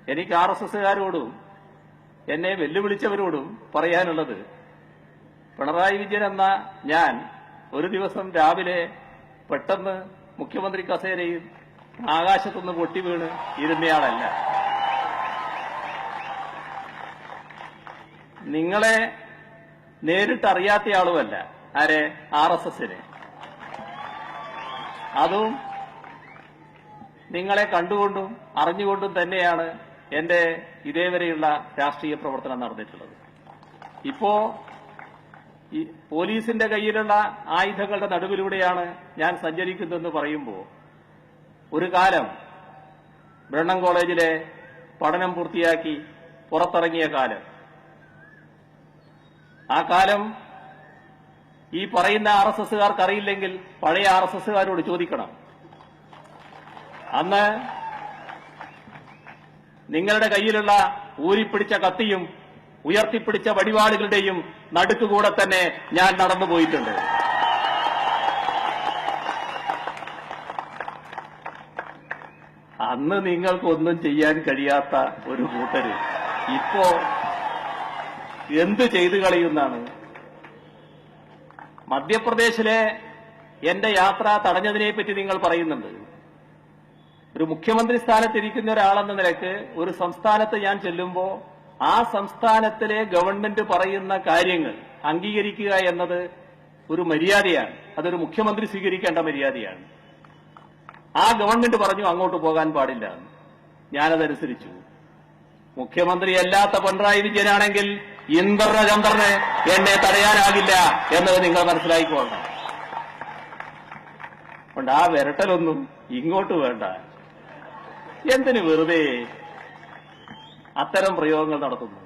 എനിക്ക് RSSകാരോടും എന്നെ വെല്ലുവിളിച്ചവരോടും പറയാനുള്ളത്, പിണറായി വിജയൻ എന്ന ഞാൻ ഒരു ദിവസം രാവിലെ പെട്ടെന്ന് മുഖ്യമന്ത്രി കസേരയിൽ ആകാശത്തുനിന്ന് പൊട്ടി വീണ് ഇരുന്നയാളല്ല. നിങ്ങളെ നേരിട്ടറിയാത്തയാളുമല്ല. ആരെ? RSSനെ. അതും നിങ്ങളെ കണ്ടുകൊണ്ടും അറിഞ്ഞുകൊണ്ടും തന്നെയാണ് എന്റെ ഇതേവരെയുള്ള രാഷ്ട്രീയ പ്രവർത്തനം നടന്നിട്ടുള്ളത്. ഇപ്പോ ഈ പോലീസിന്റെ കയ്യിലുള്ള ആയുധങ്ങളുടെ നടുവിലൂടെയാണ് ഞാൻ സഞ്ചരിക്കുന്നതെന്ന് പറയുമ്പോൾ, ഒരു കാലം ബ്രണ്ണൻ കോളേജിലെ പഠനം പൂർത്തിയാക്കി പുറത്തിറങ്ങിയ കാലം, ആ കാലം ഈ പറയുന്ന RSSകാർക്ക് അറിയില്ലെങ്കിൽ പഴയ RSSകാരോട് ചോദിക്കണം. അന്ന് നിങ്ങളുടെ കയ്യിലുള്ള ഊരിപ്പിടിച്ച കത്തിയും ഉയർത്തിപ്പിടിച്ച വടിവാളുകളുടെയും നടുക്കുകൂടെ തന്നെ ഞാൻ നടന്നുപോയിട്ടുണ്ട്. അന്ന് നിങ്ങൾക്കൊന്നും ചെയ്യാൻ കഴിയാത്ത ഒരു കൂട്ടര് ഇപ്പോ എന്ത് ചെയ്തു കളയുന്നാണ്? മധ്യപ്രദേശിലെ എന്റെ യാത്ര തടഞ്ഞതിനെപ്പറ്റി നിങ്ങൾ പറയുന്നുണ്ട്. ഒരു മുഖ്യമന്ത്രി സ്ഥാനത്തിരിക്കുന്ന ഒരാളെന്ന നിലയ്ക്ക് ഒരു സംസ്ഥാനത്ത് ഞാൻ ചെല്ലുമ്പോൾ ആ സംസ്ഥാനത്തിലെ ഗവൺമെന്റ് പറയുന്ന കാര്യങ്ങൾ അംഗീകരിക്കുക എന്നത് ഒരു മര്യാദയാണ്. അതൊരു മുഖ്യമന്ത്രി സ്വീകരിക്കേണ്ട മര്യാദയാണ്. ആ ഗവൺമെന്റ് പറഞ്ഞു അങ്ങോട്ട് പോകാൻ പാടില്ല. ഞാനതനുസരിച്ചു. മുഖ്യമന്ത്രിയല്ലാത്ത പിണറായി വിജയനാണെങ്കിൽ ഇന്ദ്രചന്ദ്രന് എന്നെ തടയാനാകില്ല എന്നത് നിങ്ങൾ മനസ്സിലാക്കിക്കൊള്ളണം. അതുകൊണ്ട് ആ വിരട്ടലൊന്നും ഇങ്ങോട്ട് വേണ്ട. എന്തിന് വെറുതെ അത്തരം പ്രയോഗങ്ങൾ നടത്തുന്നു?